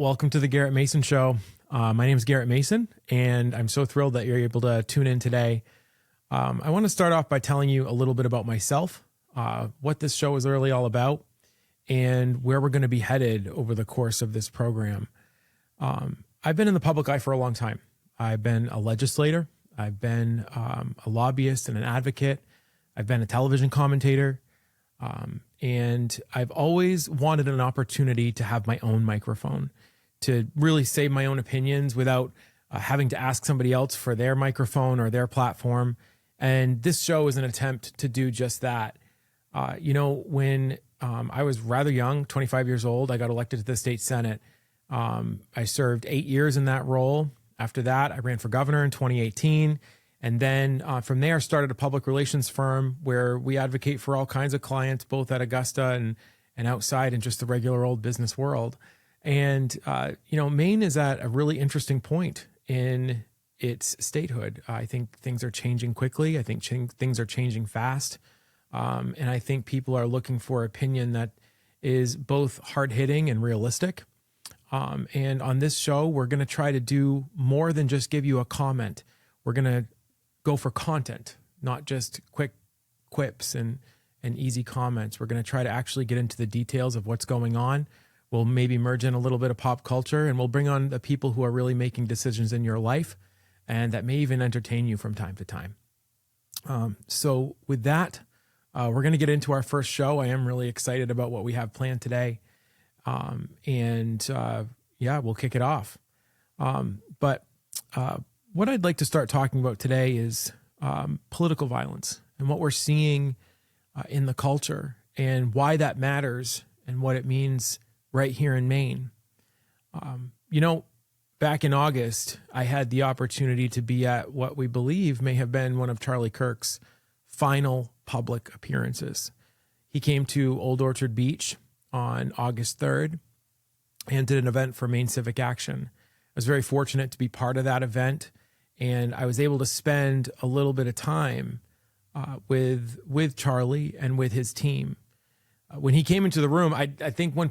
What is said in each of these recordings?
welcome to the Garrett Mason Show. My name is Garrett Mason, and I'm so thrilled that you're able to tune in today. I want to start off by telling you a little bit about myself, what this show is really all about, and where we're going to be headed over the course of this program. I've been in the public eye for a long time. I've been a legislator. I've been a lobbyist and an advocate. I've been a television commentator. And I've always wanted an opportunity to have my own microphone, to really say my own opinions without having to ask somebody else for their microphone or their platform. And this show is an attempt to do just that. When I was rather young, 25 years old, I got elected to the state Senate. I served 8 years in that role. After that, I ran for governor in 2018. And then from there, started a public relations firm where we advocate for all kinds of clients, both at Augusta and outside in just the regular old business world. And, Maine is at a really interesting point in its statehood. I think things are changing quickly. I think things are changing fast. And I think people are looking for opinion that is both hard-hitting and realistic. And on this show, we're going to try to do more than just give you a comment. We're going to go for content, not just quick quips and easy comments. We're going to try to actually get into the details of what's going on. We'll maybe merge in a little bit of pop culture, and we'll bring on the people who are really making decisions in your life and that may even entertain you from time to time. So with that, we're going to get into our first show. I am really excited about what we have planned today. We'll kick it off. But what I'd like to start talking about today is political violence and what we're seeing in the culture and why that matters and what it means right here in Maine. Back in August, I had the opportunity to be at what we believe may have been one of Charlie Kirk's final public appearances. He came to Old Orchard Beach on August 3rd and did an event for Maine Civic Action. I was very fortunate to be part of that event, and I was able to spend a little bit of time with Charlie and with his team. When he came into the room, I think one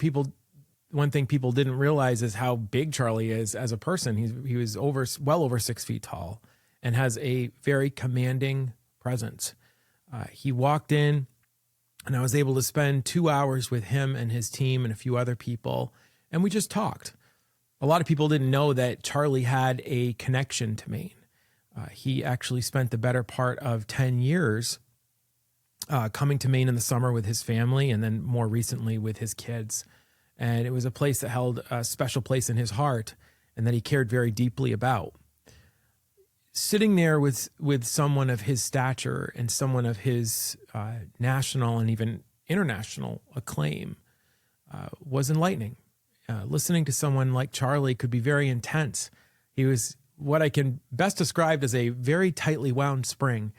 thing people didn't realize is how big Charlie is as a person. He was well over 6 feet tall and has a very commanding presence. He walked in, and I was able to spend 2 hours with him and his team and a few other people, and we just talked. A lot of people didn't know that Charlie had a connection to Maine. He actually spent the better part of 10 years coming to Maine in the summer with his family and then more recently with his kids. And it was a place that held a special place in his heart and that he cared very deeply about. Sitting there with someone of his stature and someone of his national and even international acclaim was enlightening. Listening to someone like Charlie could be very intense. He was what I can best describe as a very tightly wound spring.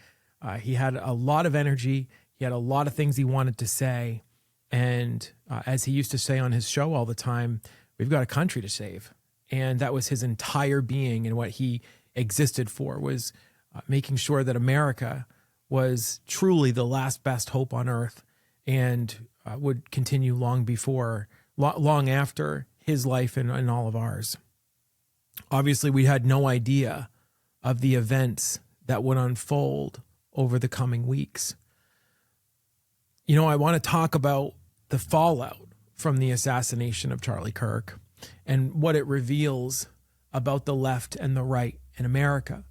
He had a lot of energy. He had a lot of things he wanted to say. And as he used to say on his show all the time, we've got a country to save. And that was his entire being, and what he existed for was making sure that America was truly the last best hope on earth and would continue long after his life and all of ours. Obviously, we had no idea of the events that would unfold over the coming weeks. I want to talk about the fallout from the assassination of Charlie Kirk and what it reveals about the left and the right in America,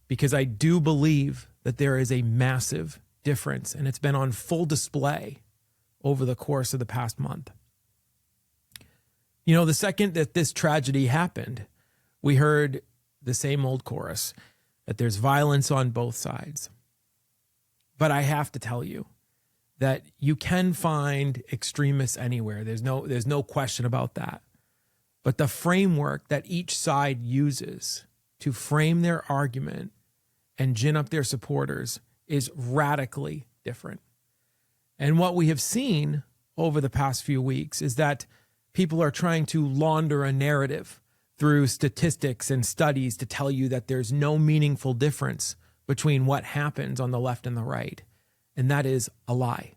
because I do believe that there is a massive difference, and it's been on full display over the course of the past month. The second that this tragedy happened, we heard the same old chorus that there's violence on both sides. But I have to tell you that you can find extremists anywhere. There's no question about that. But the framework that each side uses to frame their argument and gin up their supporters is radically different. And what we have seen over the past few weeks is that people are trying to launder a narrative through statistics and studies to tell you that there's no meaningful difference between what happens on the left and the right. And that is a lie.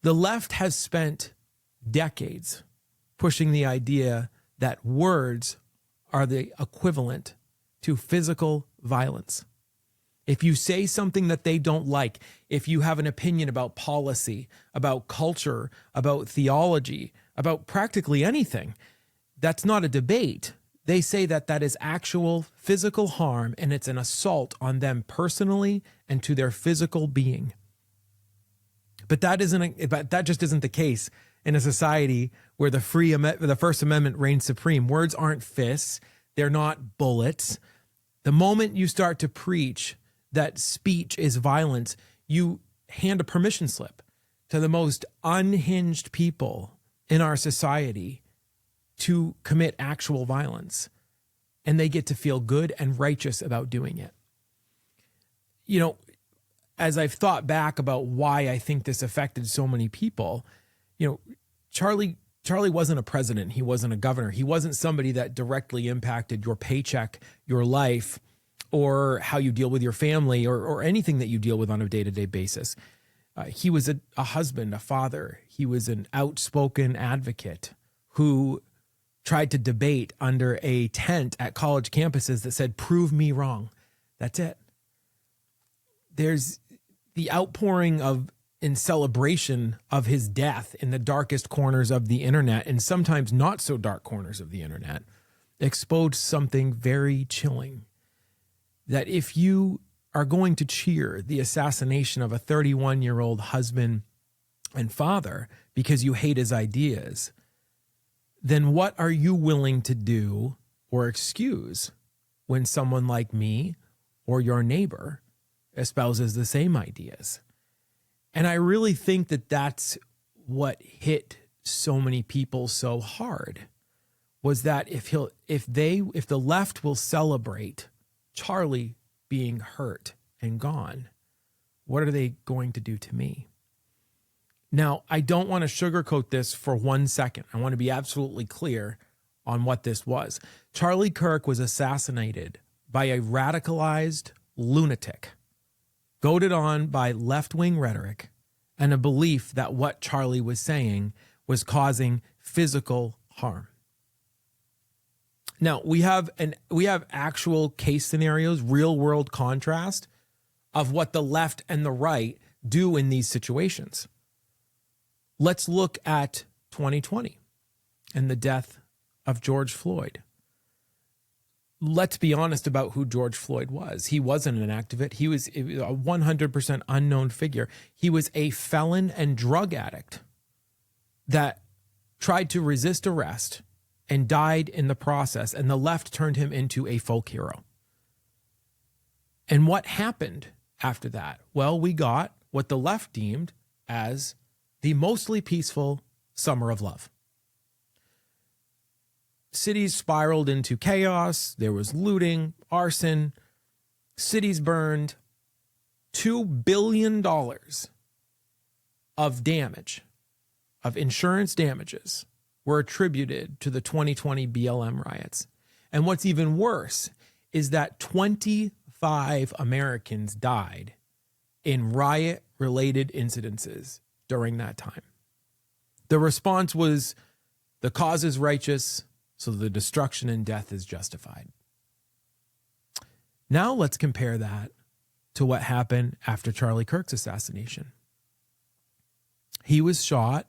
The left has spent decades pushing the idea that words are the equivalent to physical violence. If you say something that they don't like, if you have an opinion about policy, about culture, about theology, about practically anything, that's not a debate. They say that that is actual physical harm, and it's an assault on them personally and to their physical being. But that just isn't the case in a society where the First Amendment reigns supreme. Words aren't fists. They're not bullets. The moment you start to preach that speech is violence, you hand a permission slip to the most unhinged people in our society to commit actual violence. And they get to feel good and righteous about doing it. You know, as I've thought back about why I think this affected so many people, you know, Charlie wasn't a president. He wasn't a governor. He wasn't somebody that directly impacted your paycheck, your life, or how you deal with your family, or anything that you deal with on a day-to-day basis. He was a husband, a father. He was an outspoken advocate who tried to debate under a tent at college campuses that said, "Prove me wrong." That's it. There's the outpouring in celebration of his death in the darkest corners of the internet, and sometimes not so dark corners of the internet, exposed something very chilling. That if you are going to cheer the assassination of a 31-year-old husband and father because you hate his ideas, then what are you willing to do or excuse when someone like me or your neighbor espouses the same ideas? And I really think that that's what hit so many people so hard, was that if the left will celebrate Charlie being hurt and gone, what are they going to do to me? Now, I don't want to sugarcoat this for 1 second. I want to be absolutely clear on what this was. Charlie Kirk was assassinated by a radicalized lunatic, goaded on by left-wing rhetoric and a belief that what Charlie was saying was causing physical harm. Now, we have actual case scenarios, real-world contrast of what the left and the right do in these situations. Let's look at 2020 and the death of George Floyd. Let's be honest about who George Floyd was. He wasn't an activist. He was a 100% unknown figure. He was a felon and drug addict that tried to resist arrest and died in the process, and the left turned him into a folk hero. And what happened after that? Well, we got what the left deemed as the mostly peaceful summer of love. Cities spiraled into chaos. There was looting, arson, cities burned. $2 billion of damage, of insurance damages, were attributed to the 2020 BLM riots. And what's even worse is that 25 Americans died in riot-related incidences during that time. The response was, the cause is righteous, so the destruction and death is justified. Now let's compare that to what happened after Charlie Kirk's assassination. He was shot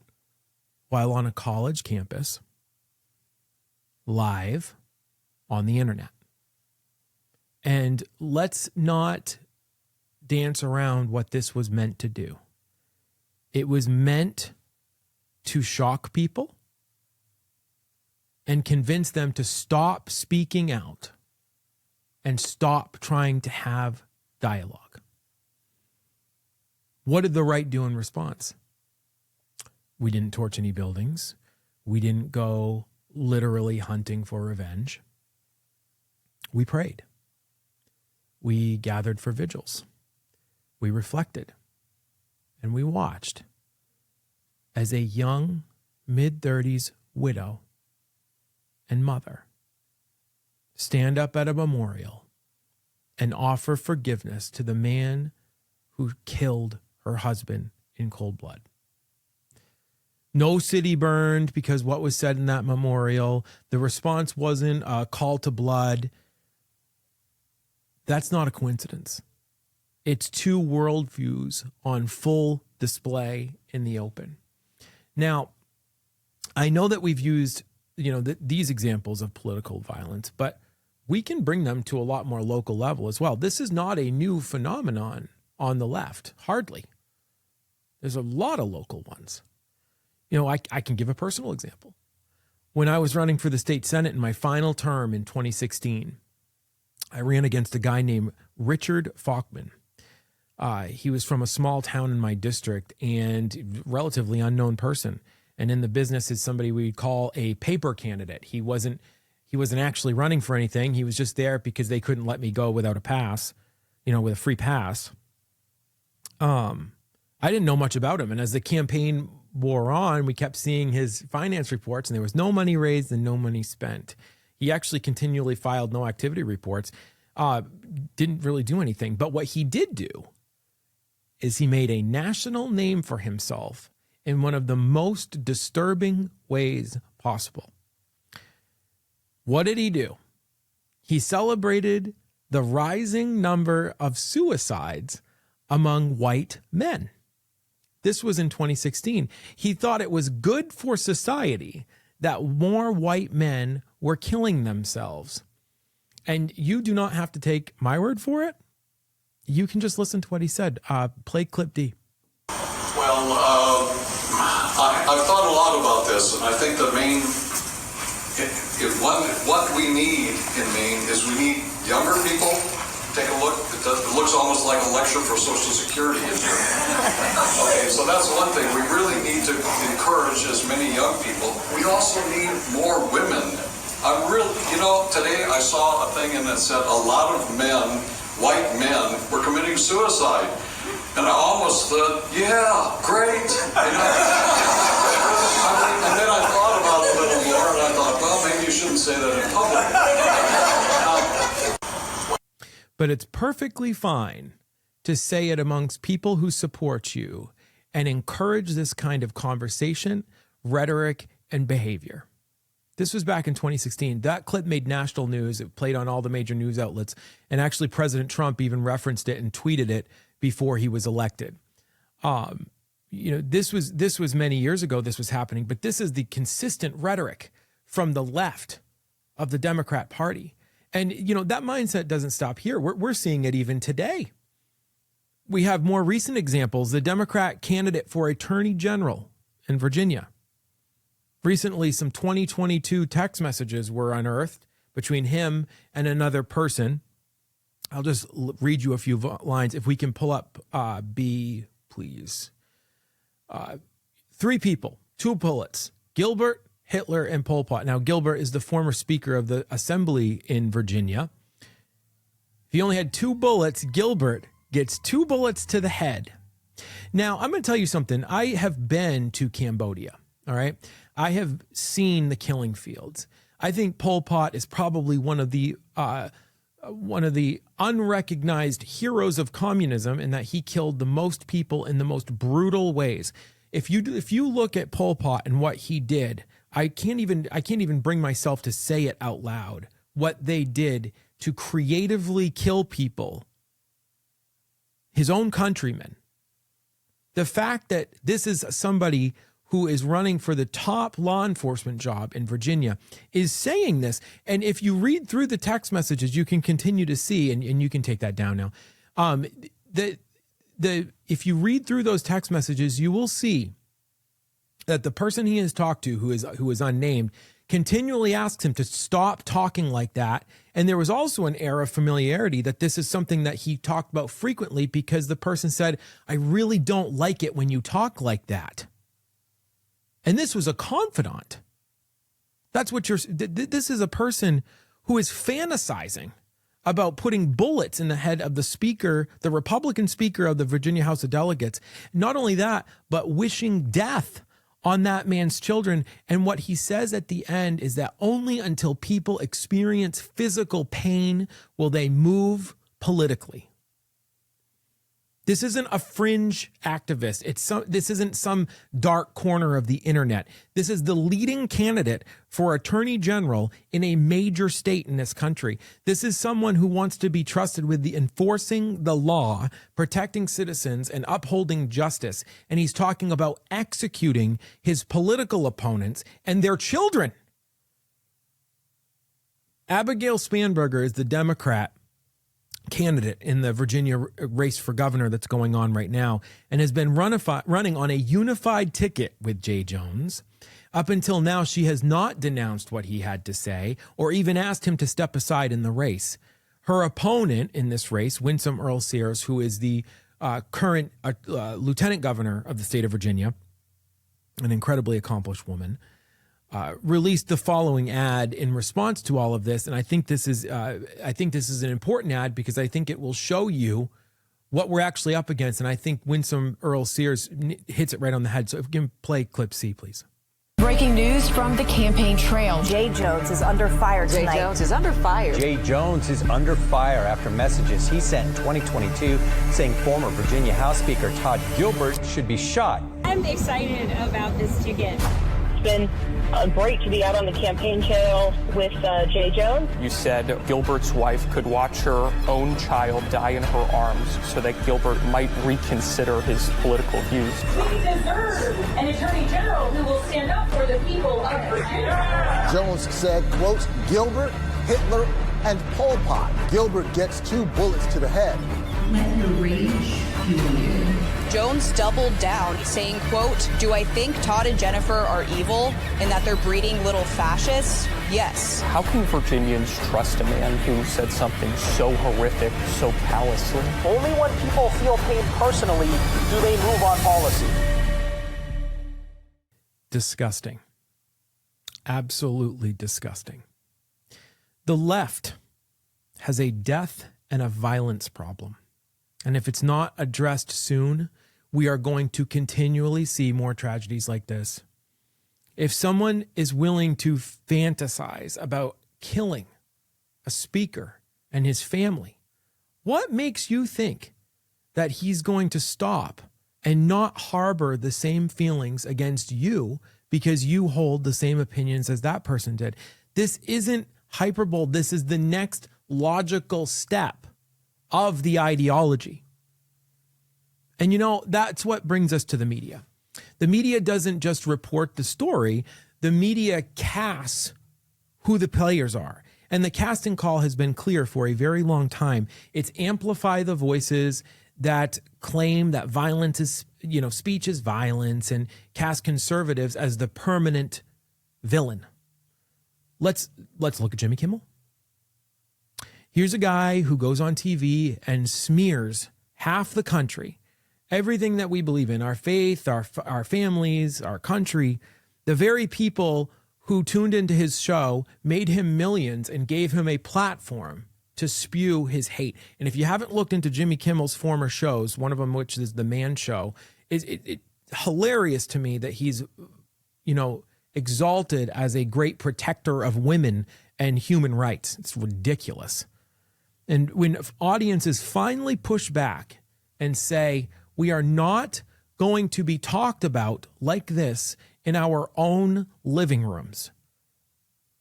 while on a college campus, live on the internet. And let's not dance around what this was meant to do. It was meant to shock people and convince them to stop speaking out and stop trying to have dialogue. What did the right do in response? We didn't torch any buildings. We didn't go literally hunting for revenge. We prayed. We gathered for vigils. We reflected. And we watched as a young mid-30s widow and mother stand up at a memorial and offer forgiveness to the man who killed her husband in cold blood. No city burned because what was said in that memorial. The response wasn't a call to blood. That's not a coincidence. It's two worldviews on full display in the open. Now, I know that we've used, these examples of political violence, but we can bring them to a lot more local level as well. This is not a new phenomenon on the left, hardly. There's a lot of local ones. I can give a personal example. When I was running for the state Senate in my final term in 2016, I ran against a guy named Richard Faulkman. He was from a small town in my district and relatively unknown person. And in the business is somebody we'd call a paper candidate. He wasn't actually running for anything. He was just there because they couldn't let me go without a pass, with a free pass. I didn't know much about him. And as the campaign wore on, we kept seeing his finance reports, and there was no money raised and no money spent. He actually continually filed no activity reports, didn't really do anything. But what he did do is he made a national name for himself in one of the most disturbing ways possible. What did he do? He celebrated the rising number of suicides among white men. This was in 2016. He thought it was good for society that more white men were killing themselves. And you do not have to take my word for it. You can just listen to what he said. Play clip D. Well, I've thought a lot about this, and I think that Maine, what we need in Maine is we need younger people. Take a look. It looks almost like a lecture for Social Security in here. Okay, so that's one thing. We really need to encourage as many young people. We also need more women. Today I saw a thing and it said a lot of men, white men, were committing suicide. And I almost thought, yeah, great. And then I thought about it a little more and I thought, well, maybe you shouldn't say that in public. But it's perfectly fine to say it amongst people who support you and encourage this kind of conversation, rhetoric, and behavior. This was back in 2016. That clip made national news. It played on all the major news outlets. And actually, President Trump even referenced it and tweeted it before he was elected. This was many years ago this was happening, but this is the consistent rhetoric from the left of the Democrat Party. And, that mindset doesn't stop here. We're seeing it even today. We have more recent examples. The Democrat candidate for Attorney General in Virginia. Recently, some 2022 text messages were unearthed between him and another person. I'll just read you a few lines. If we can pull up B, please. 3 people, 2 bullets, Gilbert, Hitler, and Pol Pot. Now, Gilbert is the former Speaker of the Assembly in Virginia. If he only had 2 bullets, Gilbert gets 2 bullets to the head. Now, I'm going to tell you something. I have been to Cambodia, all right? I have seen the killing fields. I think Pol Pot is probably one of the unrecognized heroes of communism in that he killed the most people in the most brutal ways. If you look at Pol Pot and what he did, I can't even bring myself to say it out loud. What they did to creatively kill people, his own countrymen. The fact that this is somebody who is running for the top law enforcement job in Virginia is saying this. And if you read through the text messages, you can continue to see, and you can take that down now. If you read through those text messages, you will see that the person he has talked to, who is unnamed, continually asks him to stop talking like that. And there was also an air of familiarity that this is something that he talked about frequently because the person said, I really don't like it when you talk like that. And this was a confidant. This is a person who is fantasizing about putting bullets in the head of the speaker, the Republican speaker of the Virginia House of Delegates. Not only that, but wishing death on that man's children. And what he says at the end is that only until people experience physical pain will they move politically. This isn't a fringe activist. This isn't some dark corner of the internet. This is the leading candidate for attorney general in a major state in this country. This is someone who wants to be trusted with the enforcing the law, protecting citizens, and upholding justice. And he's talking about executing his political opponents and their children. Abigail Spanberger is the Democrat candidate in the Virginia race for governor that's going on right now, and has been running on a unified ticket with Jay Jones. Up until now, she has not denounced what he had to say or even asked him to step aside in the race. Her opponent in this race, Winsome Earl-Sears, who is the current lieutenant governor of the state of Virginia, an incredibly accomplished woman, released the following ad in response to all of this, and I think this is an important ad because I think it will show you what we're actually up against, and I think Winsome Earl-Sears hits it right on the head. So if you can play clip C, please. Breaking news from the campaign trail. Jay Jones is under fire tonight. Jay Jones is under fire. Jay Jones is under fire after messages he sent in 2022 saying former Virginia House Speaker Todd Gilbert should be shot. I'm excited about this ticket. Been great to be out on the campaign trail with Jay Jones. You said Gilbert's wife could watch her own child die in her arms so that Gilbert might reconsider his political views. We deserve an attorney general who will stand up for the people of Virginia. Jones said, quote, Gilbert, Hitler, and Pol Pot. Gilbert gets 2 bullets to the head. Let the rage fuel you. Jones doubled down, saying, quote, do I think Todd and Jennifer are evil and that they're breeding little fascists? Yes. How can Virginians trust a man who said something so horrific, so callously? Only when people feel pain personally do they move on policy. Disgusting. Absolutely disgusting. The left has a death and a violence problem. And if it's not addressed soon, we are going to continually see more tragedies like this. If someone is willing to fantasize about killing a speaker and his family, what makes you think that he's going to stop and not harbor the same feelings against you because you hold the same opinions as that person did? This isn't hyperbole. This is the next logical step of the ideology. And you know, that's what brings us to the media. The media doesn't just report the story. The media casts who the players are. And the casting call has been clear for a very long time. It's amplify the voices that claim that violence is, speech is violence, and cast conservatives as the permanent villain. Let's look at Jimmy Kimmel. Here's a guy who goes on TV and smears half the country, everything that we believe in, our faith, our families, our country. The very people who tuned into his show made him millions and gave him a platform to spew his hate. And if you haven't looked into Jimmy Kimmel's former shows, one of them, which is The Man Show, is hilarious to me that he's, exalted as a great protector of women and human rights. It's ridiculous. And when audiences finally push back and say, we are not going to be talked about like this in our own living rooms,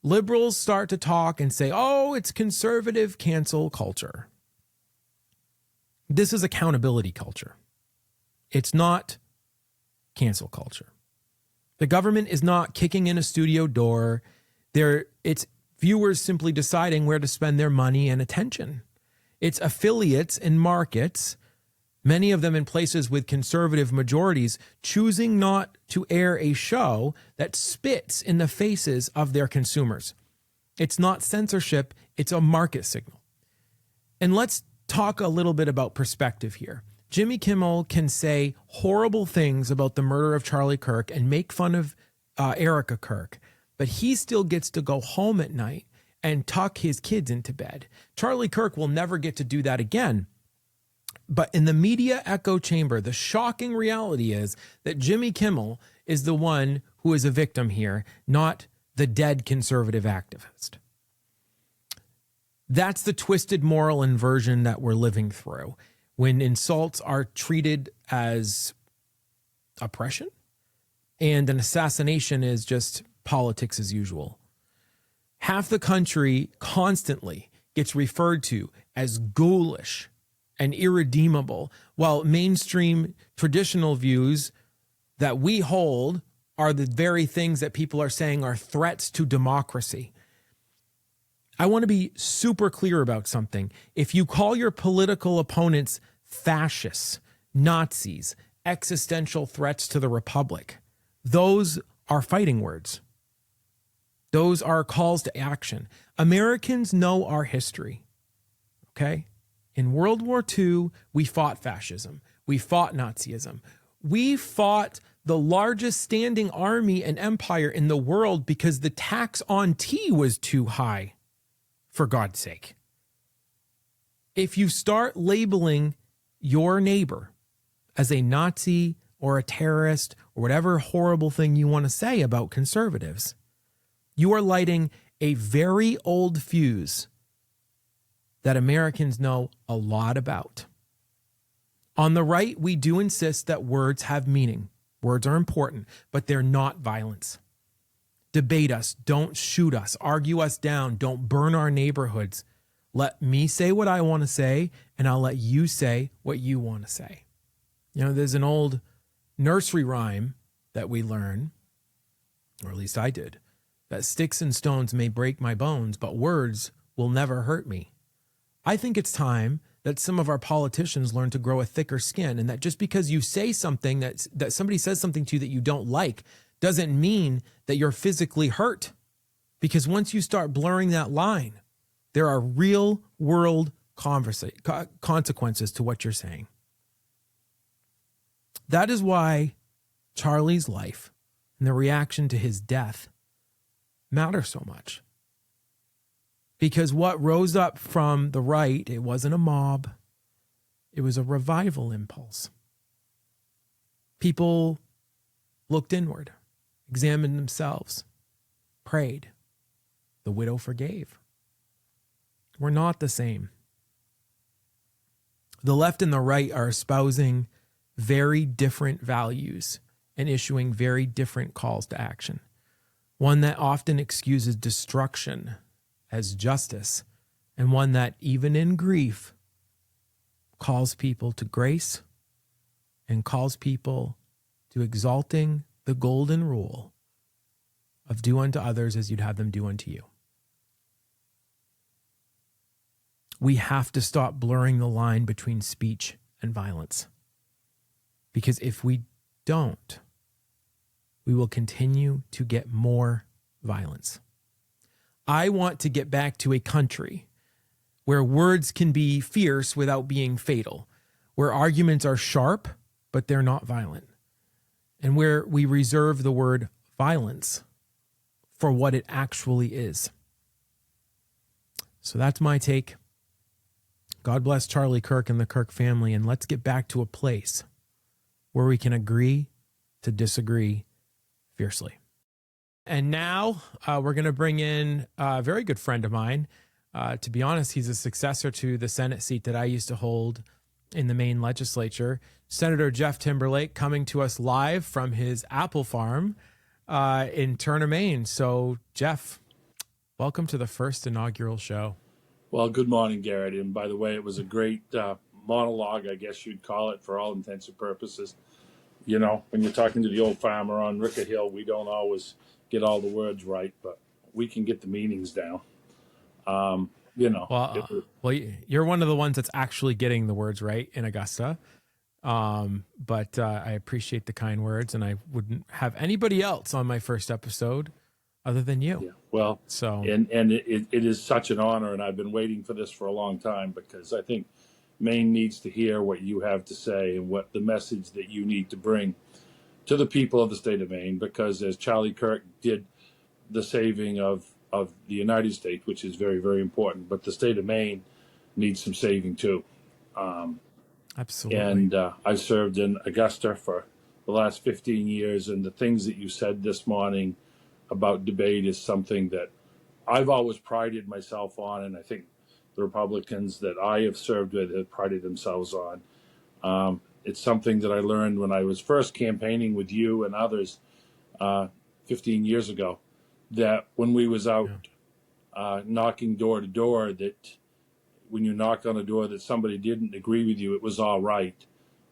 liberals start to talk and say, oh, it's conservative cancel culture. This is accountability culture. It's not cancel culture. The government is not kicking in a studio door. It's viewers simply deciding where to spend their money and attention. It's affiliates and markets, many of them in places with conservative majorities, choosing not to air a show that spits in the faces of their consumers. It's not censorship, it's a market signal. And let's talk a little bit about perspective here. Jimmy Kimmel can say horrible things about the murder of Charlie Kirk and make fun of Erica Kirk, but he still gets to go home at night and tuck his kids into bed. Charlie Kirk will never get to do that again. But in the media echo chamber, the shocking reality is that Jimmy Kimmel is the one who is a victim here, not the dead conservative activist. That's the twisted moral inversion that we're living through. when insults are treated as oppression and an assassination is just politics as usual. Half the country constantly gets referred to as ghoulish and irredeemable, while mainstream traditional views that we hold are the very things that people are saying are threats to democracy. I want to be super clear about something. If you call your political opponents fascists, Nazis, existential threats to the republic, those are fighting words. Those are calls to action. Americans know our history, okay? In World War II, we fought fascism. We fought Nazism. We fought the largest standing army and empire in the world because the tax on tea was too high, for God's sake. If you start labeling your neighbor as a Nazi or a terrorist or whatever horrible thing you want to say about conservatives, you are lighting a very old fuse that Americans know a lot about. On the right, we do insist that words have meaning. Words are important, but they're not violence. Debate us, don't shoot us, argue us down, don't burn our neighborhoods. Let me say what I want to say, and I'll let you say what you want to say. You know, there's an old nursery rhyme that we learn, or at least I did, that sticks and stones may break my bones, but words will never hurt me. I think it's time that some of our politicians learn to grow a thicker skin, and that just because you say something that somebody says something to you that you don't like doesn't mean that you're physically hurt. Because once you start blurring that line, there are real world consequences to what you're saying. That is why Charlie's life and the reaction to his death matter so much. Because what rose up from the right, it wasn't a mob. It was a revival impulse. People looked inward, examined themselves, prayed. The widow forgave. We're not the same. The left and the right are espousing very different values and issuing very different calls to action. One that often excuses destruction as justice, and one that, even in grief, calls people to grace and calls people to exalting the golden rule of do unto others as you'd have them do unto you. We have to stop blurring the line between speech and violence. Because if we don't, we will continue to get more violence. I want to get back to a country where words can be fierce without being fatal, where arguments are sharp, but they're not violent, and where we reserve the word violence for what it actually is. So that's my take. God bless Charlie Kirk and the Kirk family, and let's get back to a place where we can agree to disagree fiercely. And now we're going to bring in a very good friend of mine. To be honest, he's a successor to the Senate seat that I used to hold in the Maine legislature. Senator Jeff Timberlake, coming to us live from his apple farm in Turner, Maine. So, Jeff, welcome to the first inaugural show. Well, good morning, Garrett. And by the way, it was a great monologue, I guess you'd call it, for all intents and purposes. You know, when you're talking to the old farmer on Rickett Hill, we don't always get all the words right, but we can get the meanings down. You know. Well, you're one of the ones that's actually getting the words right in Augusta. But I appreciate the kind words, and I wouldn't have anybody else on my first episode other than you. Yeah. Well, so and it is such an honor, and I've been waiting for this for a long time, because I think Maine needs to hear what you have to say and what the message that you need to bring to the people of the state of Maine, because as Charlie Kirk did the saving of the United States, which is very, very important, but the state of Maine needs some saving too. Absolutely. And I've served in Augusta for the last 15 years, and the things that you said this morning about debate is something that I've always prided myself on, and I think the Republicans that I have served with have prided themselves on. It's something that I learned when I was first campaigning with you and others 15 years ago, that when we was out knocking door to door, that when you knocked on a door that somebody didn't agree with you, it was all right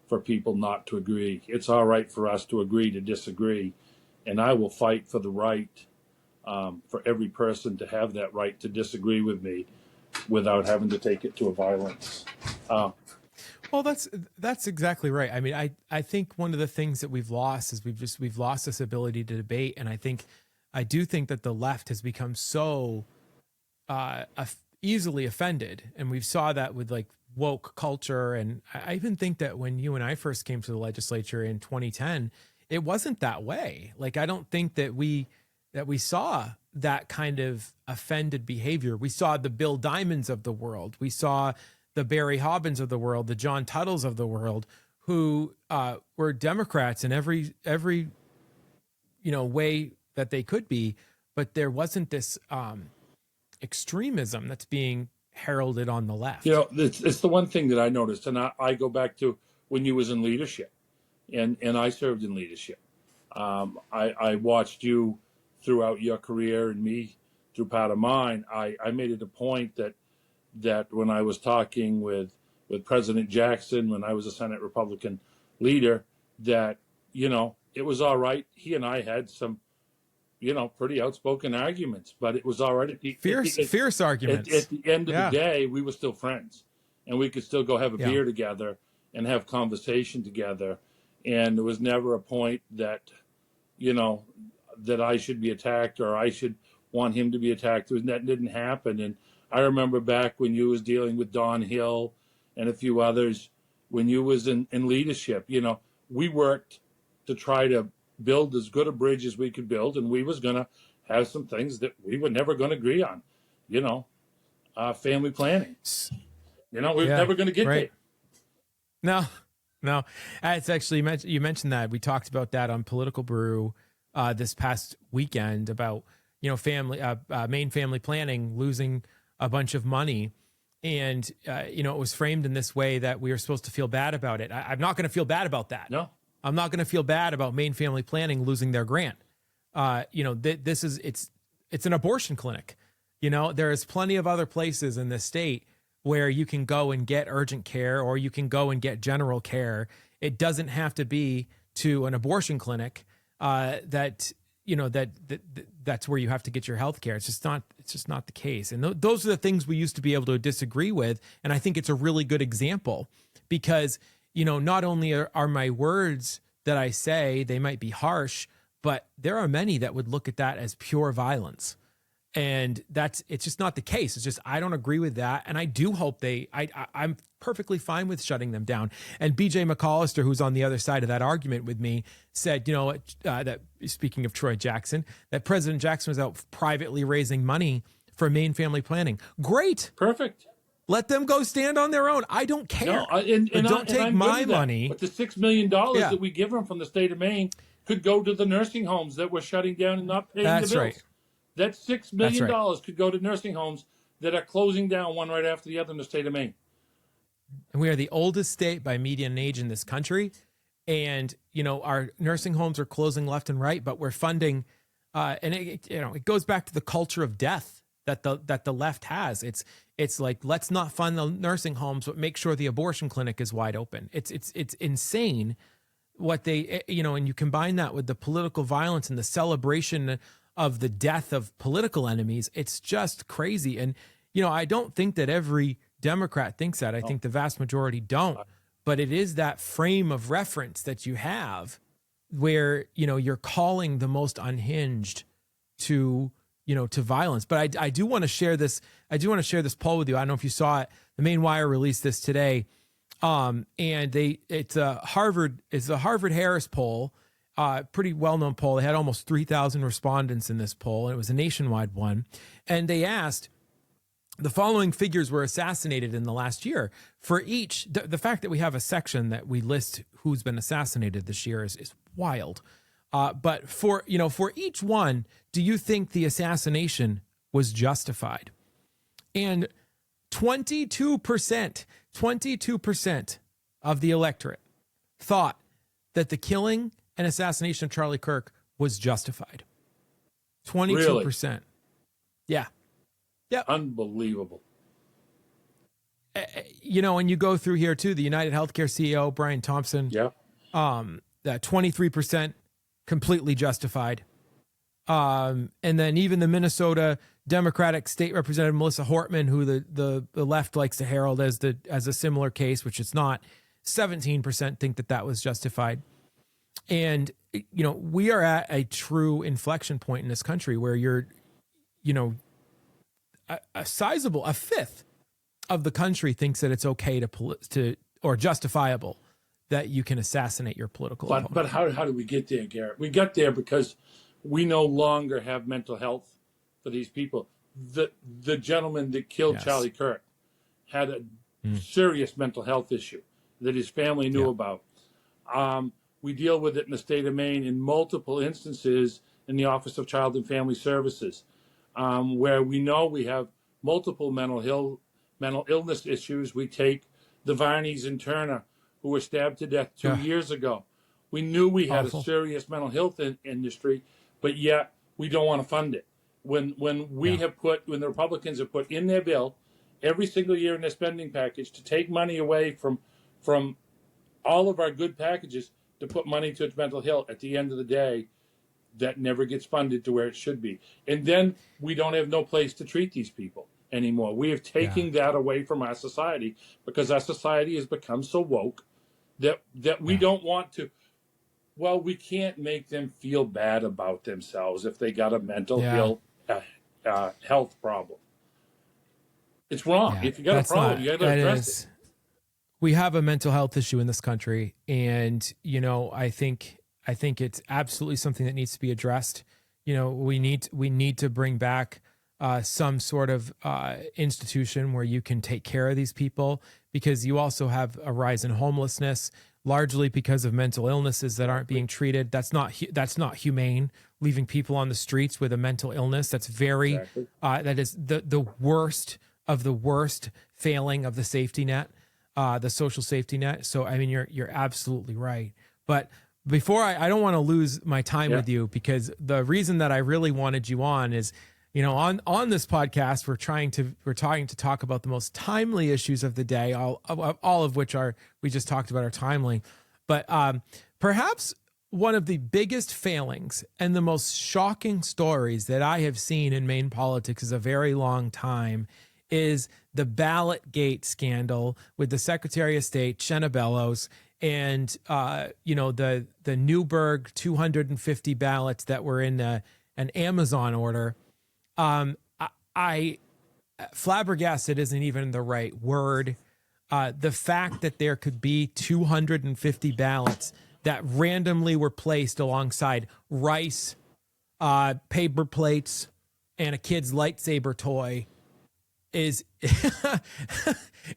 for people not to agree. It's all right for us to agree to disagree. And I will fight for the right for every person to have that right to disagree with me without having to take it to a violence. Well, that's exactly right. I mean, I think one of the things that we've lost is we've lost this ability to debate. And I do think that the left has become so easily offended. And we saw that with like woke culture. And I even think that when you and I first came to the legislature in 2010, it wasn't that way. Like, I don't think that we saw that kind of offended behavior. We saw the Bill Diamonds of the world. We saw the Barry Hobbins of the world, the John Tuttles of the world, who were Democrats in every way that they could be, but there wasn't this extremism that's being heralded on the left. It's the one thing that I noticed, and I go back to when you was in leadership, and I served in leadership. I watched you throughout your career and me through part of mine. I made it a point that when I was talking with President Jackson, when I was a Senate Republican leader, that, it was all right. He and I had some, pretty outspoken arguments, but it was all right. Fierce arguments. At the end of the day, we were still friends, and we could still go have a beer together and have conversation together. And there was never a point that, that I should be attacked or I should want him to be attacked. That didn't happen. And I remember back when you was dealing with Don Hill and a few others, when you was in leadership, we worked to try to build as good a bridge as we could build, and we was going to have some things that we were never going to agree on, family planning. We were never going to get there. No. It's actually, you mentioned that. We talked about that on Political Brew this past weekend about, Maine family planning losing a bunch of money. And, it was framed in this way that we were supposed to feel bad about it. I'm not going to feel bad about that. No. I'm not going to feel bad about Maine family planning losing their grant. It's an abortion clinic. There is plenty of other places in this state where you can go and get urgent care, or you can go and get general care. It doesn't have to be to an abortion clinic that's where you have to get your health care. It's just not the case. And those are the things we used to be able to disagree with. And I think it's a really good example because, not only are my words that I say, they might be harsh, but there are many that would look at that as pure violence. And it's just not the case. It's just, I don't agree with that. And I do hope I'm perfectly fine with shutting them down. And BJ McAllister, who's on the other side of that argument with me, said, that speaking of Troy Jackson, that President Jackson was out privately raising money for Maine family planning. Great. Perfect. Let them go stand on their own. I don't care. No, and don't take my money. But the $6 million that we give them from the state of Maine could go to the nursing homes that were shutting down and not paying the bills. Right. That $6 million could go to nursing homes that are closing down one right after the other in the state of Maine. And we are the oldest state by median age in this country. And, our nursing homes are closing left and right, but we're funding, and it goes back to the culture of death that the left has. It's like, let's not fund the nursing homes, but make sure the abortion clinic is wide open. It's insane what they, and you combine that with the political violence and the celebration of the death of political enemies. It's just crazy. And, I don't think that every Democrat thinks that. I think the vast majority don't. But it is that frame of reference that you have where, you're calling the most unhinged to violence. But I do want to share this. I do want to share this poll with you. I don't know if you saw it. The Maine Wire released this today. And it's a Harvard Harris poll. Pretty well-known poll. They had almost 3,000 respondents in this poll, and it was a nationwide one. And they asked, the following figures were assassinated in the last year. For each, the fact that we have a section that we list who's been assassinated this year is wild. But for each one, do you think the assassination was justified? And 22% of the electorate thought that the killing and assassination of Charlie Kirk was justified. 22%. Really? Yeah. Yep. Unbelievable. You know, and you go through here too, the United Healthcare CEO, Brian Thompson. Yeah. That 23% completely justified. And then even the Minnesota Democratic State Representative Melissa Hortman, who the left likes to herald as a similar case, which it's not, 17% think that was justified. And, you know, we are at a true inflection point in this country where you're, you know, a fifth of the country thinks that it's okay to or justifiable that you can assassinate your political opponent. But how do we get there, Garrett? We got there because we no longer have mental health for these people. The gentleman that killed Charlie Kirk had a serious mental health issue that his family knew about. We deal with it in the state of Maine in multiple instances in the Office of Child and Family Services, where we know we have multiple mental illness issues. We take the Varneys and Turner, who were stabbed to death 2 years ago. We knew we had a serious mental health industry, but yet we don't want to fund it. When the Republicans have put in their bill every single year in their spending package to take money away from all of our good packages to put money to mental health, at the end of the day, that never gets funded to where it should be. And then we don't have no place to treat these people anymore. We have taken that away from our society because our society has become so woke that we don't want to. Well, we can't make them feel bad about themselves if they got a mental health problem. It's wrong. If you got a problem, you got to address it. We have a mental health issue in this country, and you know, I think it's absolutely something that needs to be addressed. You know, we need to bring back some sort of institution where you can take care of these people, because you also have a rise in homelessness, largely because of mental illnesses that aren't being treated. That's not humane. Leaving people on the streets with a mental illness, that's very that is the worst of the worst failing of the safety net, the social safety net. So I mean, you're absolutely right. But before I don't want to lose my time with you, because the reason that I really wanted you on is, you know, on this podcast, we're trying to talk about the most timely issues of the day, all of which we just talked about are timely. But perhaps one of the biggest failings and the most shocking stories that I have seen in Maine politics is a very long time is the ballot gate scandal with the Secretary of State, Shenna Bellows, and you know, the Newburgh 250 ballots that were in an Amazon order. I flabbergasted isn't even the right word. The fact that there could be 250 ballots that randomly were placed alongside rice, paper plates, and a kid's lightsaber toy is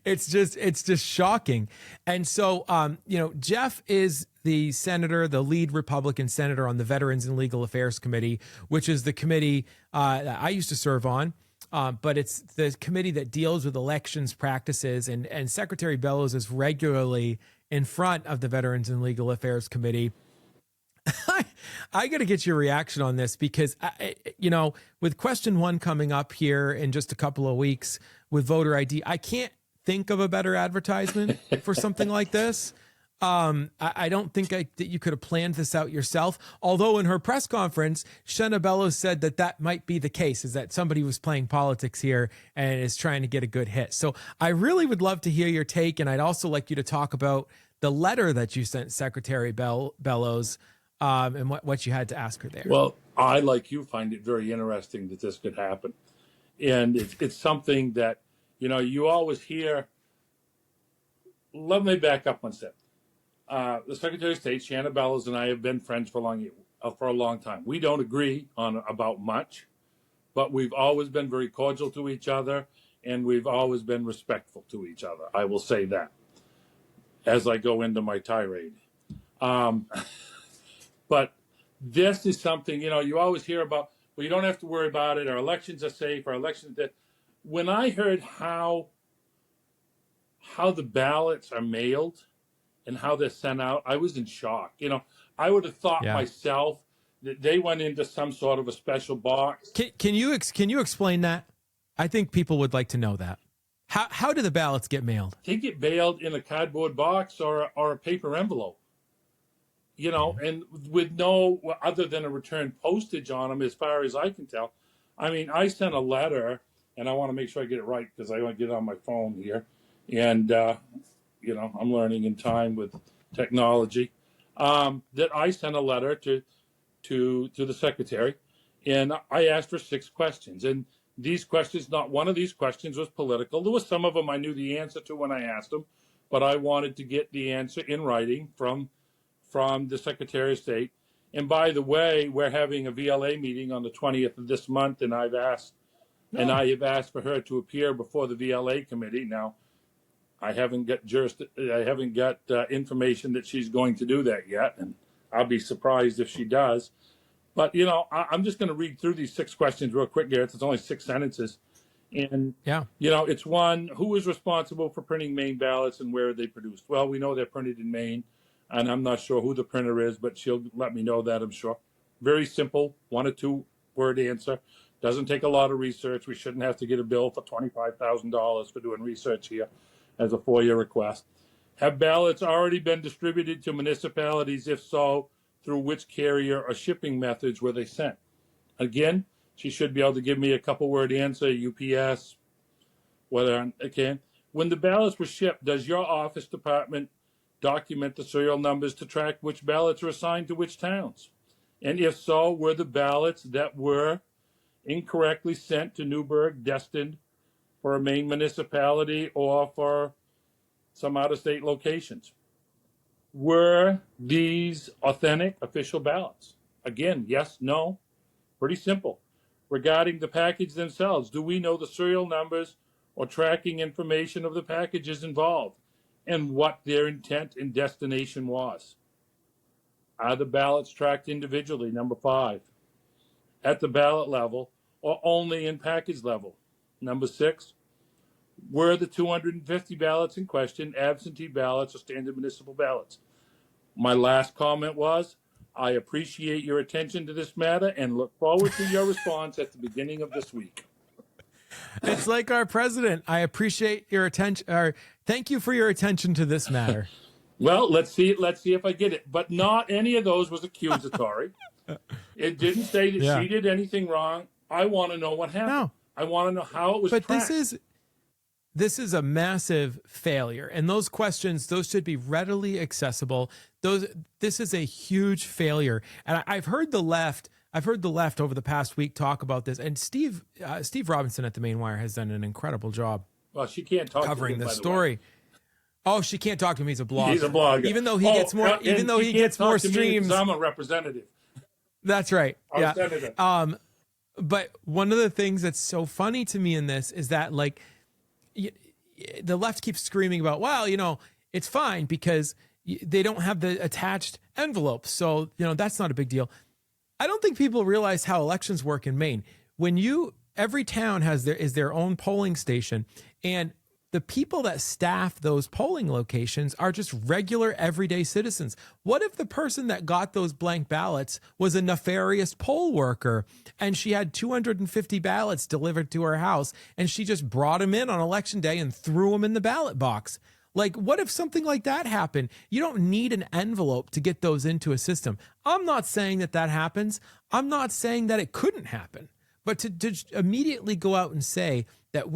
it's just shocking. And so you know, Jeff is the lead Republican senator on the Veterans and Legal Affairs Committee, which is the committee that I used to serve on. But it's the committee that deals with elections practices, and Secretary Bellows is regularly in front of the Veterans and Legal Affairs Committee. I got to get your reaction on this, because, you know, with question 1 coming up here in just a couple of weeks with voter ID, I can't think of a better advertisement for something like this. I don't think that you could have planned this out yourself. Although in her press conference, Shenna Bellows said that might be the case, is that somebody was playing politics here and is trying to get a good hit. So I really would love to hear your take. And I'd also like you to talk about the letter that you sent Secretary Bellows and what you had to ask her there. Well, I, like you, find it very interesting that this could happen. And it's something that, you know, you always hear. Let me back up one step. The Secretary of State, Shenna Bellows, and I have been friends for a long time. We don't agree about much, but we've always been very cordial to each other, and we've always been respectful to each other. I will say that as I go into my tirade. But this is something, you know, you always hear about, well, you don't have to worry about it. Our elections are safe. Our elections. When I heard how how the ballots are mailed and how they're sent out, I was in shock. I would have thought myself that they went into some sort of a special box. Can you explain that? I think people would like to know that. How do the ballots get mailed? They get mailed in a cardboard box or a paper envelope. And with no other than a return postage on them, as far as I can tell. I mean, I sent a letter, and I want to make sure I get it right because I want to get it on my phone here. And, I'm learning in time with technology, that I sent a letter to the secretary, and I asked for 6 questions. And these questions, not one of these questions was political. There was some of them I knew the answer to when I asked them, but I wanted to get the answer in writing from the Secretary of State. And by the way, we're having a VLA meeting on the 20th of this month, and I have asked for her to appear before the VLA committee. Now, I haven't got information that she's going to do that yet, and I'll be surprised if she does. But I'm just going to read through these 6 questions real quick, Garrett. It's only 6 sentences, and it's one: who is responsible for printing Maine ballots and where are they produced? Well, we know they're printed in Maine. And I'm not sure who the printer is, but she'll let me know that, I'm sure. Very simple, 1 or 2 word answer. Doesn't take a lot of research. We shouldn't have to get a bill for $25,000 for doing research here as a FOIA request. Have ballots already been distributed to municipalities? If so, through which carrier or shipping methods were they sent? Again, she should be able to give me a couple word answer, UPS, whether I can. When the ballots were shipped, does your office department document the serial numbers to track which ballots are assigned to which towns? And if so, were the ballots that were incorrectly sent to Newburgh destined for a Maine municipality or for some out-of-state locations? Were these authentic official ballots? Again, yes, no, pretty simple. Regarding the package themselves, do we know the serial numbers or tracking information of the packages involved and what their intent and destination was? Are the ballots tracked individually? Number 5. At the ballot level or only in package level? Number 6. Were the 250 ballots in question absentee ballots or standard municipal ballots? My last comment was, I appreciate your attention to this matter and look forward to your response at the beginning of this week. It's like our president. I appreciate your attention, or thank you for your attention to this matter. Well, let's see if I get it. But not any of those was accusatory. It didn't say that she did anything wrong. I want to know what happened. No. I want to know how it was tracked. But this is a massive failure. And those questions, those should be readily accessible. This is a huge failure. And I've heard the left over the past week talk about this, and Steve Robinson at the Maine Wire has done an incredible job. Well, she can't talk covering to him, the story. Oh, she can't talk to him. He's a blogger. He's a blogger. Even though he gets more streams. I'm a representative. That's right. Senator. But one of the things that's so funny to me in this is that, like, the left keeps screaming about, well, it's fine because they don't have the attached envelopes, so that's not a big deal. I don't think people realize how elections work in Maine. Every town is their own polling station, and the people that staff those polling locations are just regular everyday citizens. What if the person that got those blank ballots was a nefarious poll worker and she had 250 ballots delivered to her house and she just brought them in on election day and threw them in the ballot box? Like, what if something like that happened? You don't need an envelope to get those into a system. I'm not saying that happens. I'm not saying that it couldn't happen. But to immediately go out and say that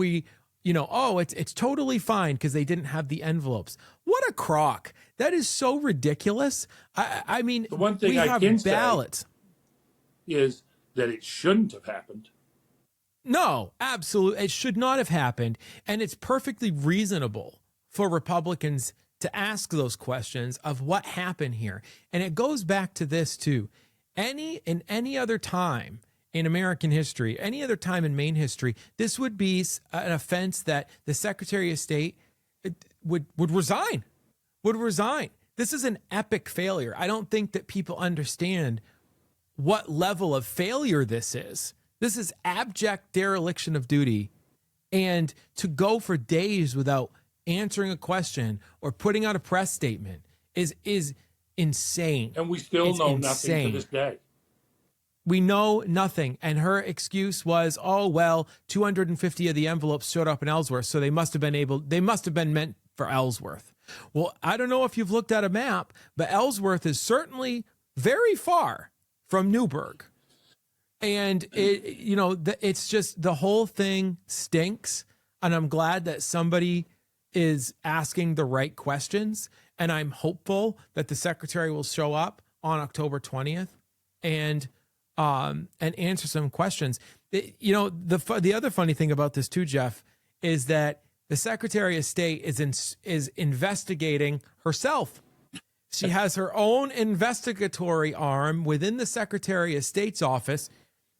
it's totally fine because they didn't have the envelopes. What a crock. That is so ridiculous. I mean, the one thing I can say is that it shouldn't have happened. No, absolutely. It should not have happened. And it's perfectly reasonable for Republicans to ask those questions of what happened here. And it goes back to this too. Any other time in American history, any other time in Maine history, this would be an offense that the Secretary of State would resign. This is an epic failure. I don't think that people understand what level of failure this is. This is abject dereliction of duty. And to go for days without answering a question or putting out a press statement is insane. And we still know nothing to this day. We know nothing. And her excuse was, oh, well, 250 of the envelopes showed up in Ellsworth, so they must have been meant for Ellsworth. Well, I don't know if you've looked at a map, but Ellsworth is certainly very far from Newburgh. And it's just, the whole thing stinks. And I'm glad that somebody is asking the right questions. And I'm hopeful that the secretary will show up on October 20th and answer some questions. The other funny thing about this too, Jeff, is that the Secretary of State is investigating herself. She has her own investigatory arm within the Secretary of State's office,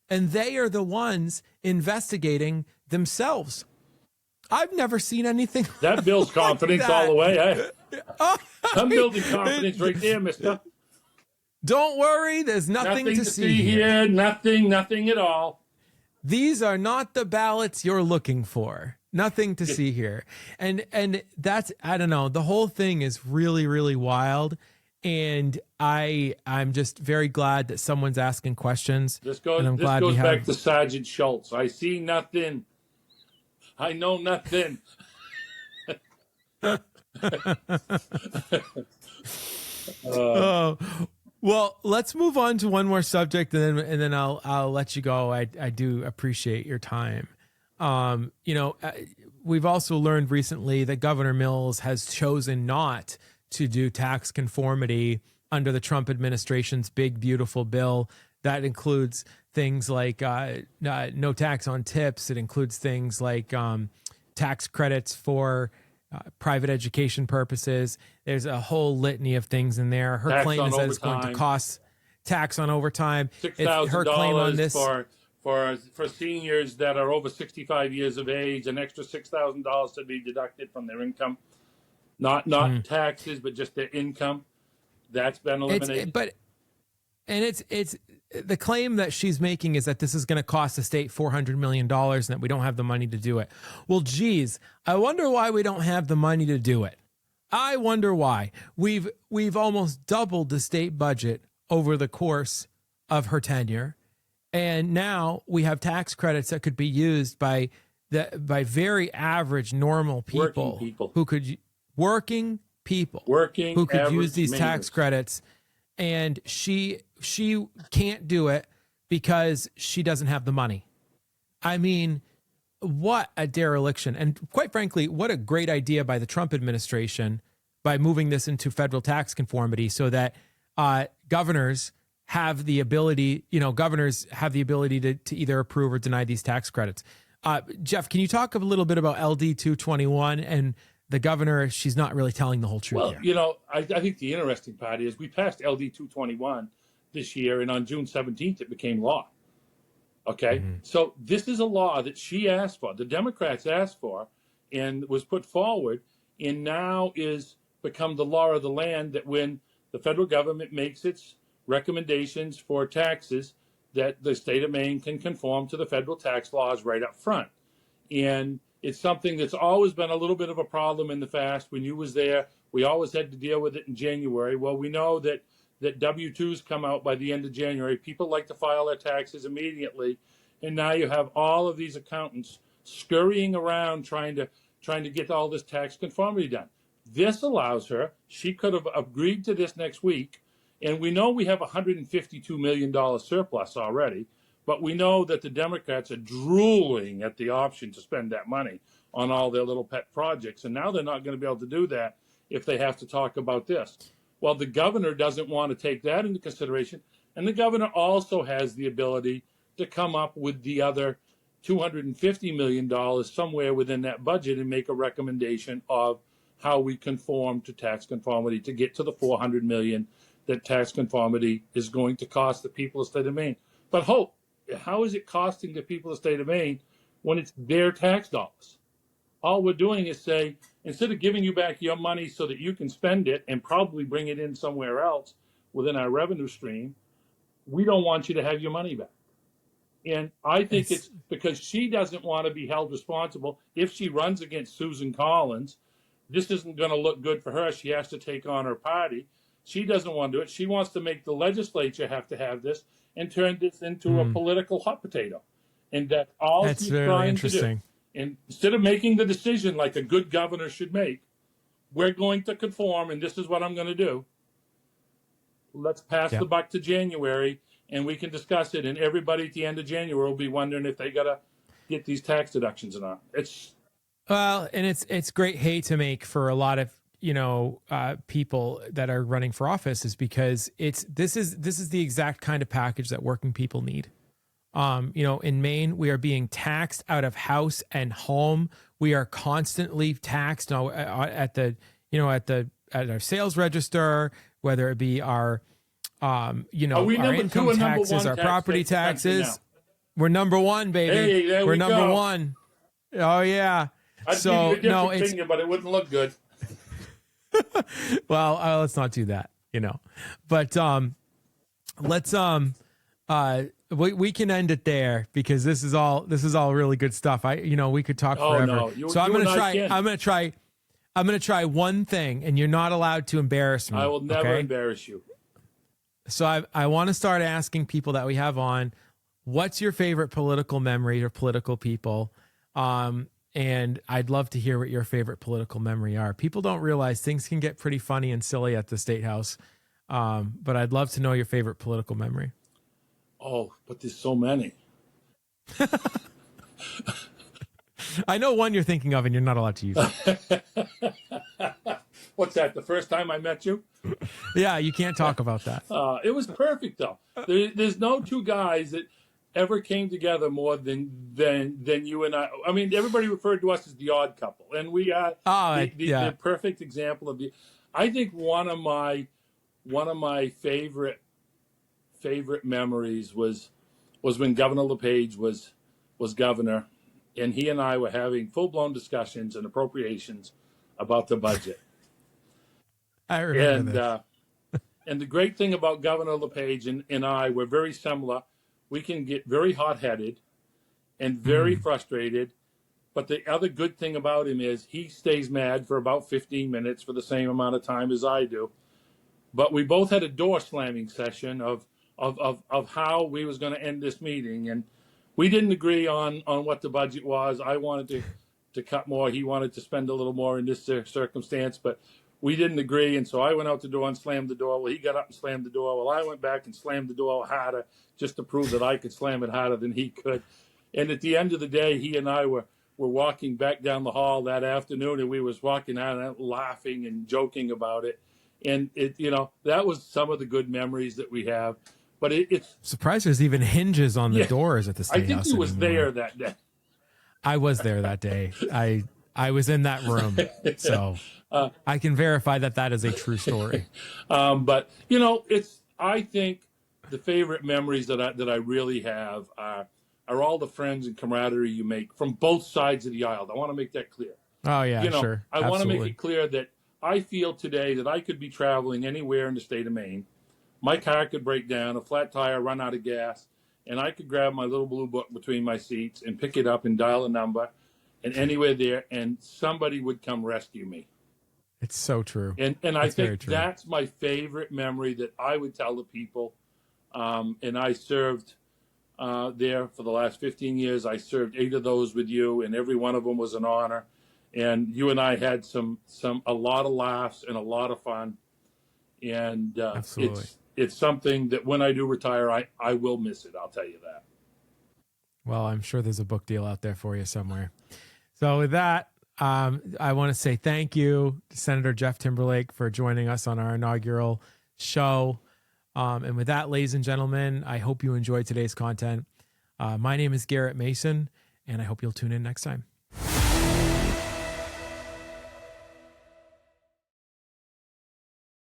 and they are the ones investigating themselves. I've never seen anything. That builds confidence like all the way. I'm building confidence right there, mister. Don't worry, there's nothing to see here. Nothing at all. These are not the ballots you're looking for. Nothing to see here. And that's, I don't know, the whole thing is really, really wild. And I'm just very glad that someone's asking questions. This goes back to Sergeant Schultz. I see nothing. I know nothing. Well, let's move on to one more subject, and then I'll let you go. I do appreciate your time. We've also learned recently that Governor Mills has chosen not to do tax conformity under the Trump administration's big, beautiful bill. That includes things like no tax on tips. It includes things like tax credits for private education purposes. There's a whole litany of things in there. Her claim is that it's going to cost tax on overtime. $6,000 for seniors that are over 65 years of age, an extra $6,000 to be deducted from their income. Not taxes, but just their income. That's been eliminated. It's the claim that she's making is that this is going to cost the state $400 million and that we don't have the money to do it. Well, geez, I wonder why we don't have the money to do it. I wonder why. We've almost doubled the state budget over the course of her tenure. And now we have tax credits that could be used by very average, normal people who could use these tax credits. And she can't do it because she doesn't have the money. I mean, what a dereliction. And quite frankly, what a great idea by the Trump administration by moving this into federal tax conformity so that governors have the ability to either approve or deny these tax credits. Jeff, can you talk a little bit about LD 221 and the governor? She's not really telling the whole truth here. Well, I think the interesting part is we passed LD 221 this year, and on June 17th, it became law. Okay? Mm-hmm. So this is a law that she asked for, the Democrats asked for, and was put forward, and now is become the law of the land that when the federal government makes its recommendations for taxes, that the state of Maine can conform to the federal tax laws right up front. And it's something that's always been a little bit of a problem in the past. When you was there, we always had to deal with it in January. Well, we know that W-2s come out by the end of January. People like to file their taxes immediately. And now you have all of these accountants scurrying around trying to get all this tax conformity done. This allows her, she could have agreed to this next week. And we know we have $152 million surplus already. But we know that the Democrats are drooling at the option to spend that money on all their little pet projects. And now they're not going to be able to do that if they have to talk about this. Well, the governor doesn't want to take that into consideration. And the governor also has the ability to come up with the other $250 million somewhere within that budget and make a recommendation of how we conform to tax conformity to get to the $400 million that tax conformity is going to cost the people of the state of Maine. But how is it costing the people of the state of Maine when it's their tax dollars? All we're doing is say, instead of giving you back your money so that you can spend it and probably bring it in somewhere else within our revenue stream, we don't want you to have your money back. And I think it's because she doesn't want to be held responsible if she runs against Susan Collins this isn't going to look good for her. She has to take on her party. She doesn't want to do it. She wants to make the legislature have to have this and turn this into a political hot potato. And that's all she's trying to do. And instead of making the decision like a good governor should make, we're going to conform, and this is what I'm going to do. Let's pass the buck to January, and we can discuss it. And everybody at the end of January will be wondering if they got to get these tax deductions or not. And it's great hay to make for a lot of people that are running for office, is because this is the exact kind of package that working people need. In Maine, we are being taxed out of house and home. We are constantly taxed at our sales register, whether it be our our income taxes, our property taxes. We're number one, baby. Hey, there We're we number go. one. Oh yeah. I'd give you a different opinion, but it wouldn't look good. Well, let's not do that, but let's we can end it there, because this is all really good stuff. We could talk forever. No. I'm going to try one thing, and you're not allowed to embarrass me. I will never embarrass you. So I want to start asking people that we have on, what's your favorite political memory or political people? And I'd love to hear what your favorite political memory are. People don't realize things can get pretty funny and silly at the State House. But I'd love to know your favorite political memory. Oh, but there's so many. I know one you're thinking of, and you're not allowed to use it. What's that? The first time I met you? Yeah, you can't talk about that. It was perfect, though. There's no two guys that ever came together more than you and I. I mean, everybody referred to us as the odd couple, and we are the perfect example of the. I think one of my favorite memories was when Governor LePage was governor, and he and I were having full-blown discussions and appropriations about the budget. I remember and the great thing about Governor LePage and I, we're very similar. We can get very hot-headed and very frustrated, but the other good thing about him is he stays mad for about 15 minutes for the same amount of time as I do. But we both had a door-slamming session of how we was going to end this meeting, and we didn't agree on what the budget was. I wanted to cut more. He wanted to spend a little more in this circumstance, but we didn't agree, and so I went out the door and slammed the door. Well, he got up and slammed the door. Well, I went back and slammed the door harder just to prove that I could slam it harder than he could. And at the end of the day, he and I were walking back down the hall that afternoon, and we was walking out laughing and joking about it. And that was some of the good memories that we have. But it's surprised there's even hinges on the doors at the State House. I think he was there that day. I was there that day. I was in that room, so I can verify that is a true story. But I think the favorite memories that I really have are all the friends and camaraderie you make from both sides of the aisle. I want to make that clear. Oh yeah, sure. I want to make it clear that I feel today that I could be traveling anywhere in the state of Maine. My car could break down, a flat tire, run out of gas, and I could grab my little blue book between my seats and pick it up and dial a number, and anywhere there, and somebody would come rescue me. It's so true. And I think that's my favorite memory that I would tell the people. And I served there for the last 15 years. I served 8 of those with you, and every one of them was an honor. And you and I had a lot of laughs and a lot of fun. And it's something that when I do retire, I will miss it. I'll tell you that. Well, I'm sure there's a book deal out there for you somewhere. So with that, I want to say thank you to Senator Jeff Timberlake for joining us on our inaugural show. And with that, ladies and gentlemen, I hope you enjoyed today's content. My name is Garrett Mason, and I hope you'll tune in next time.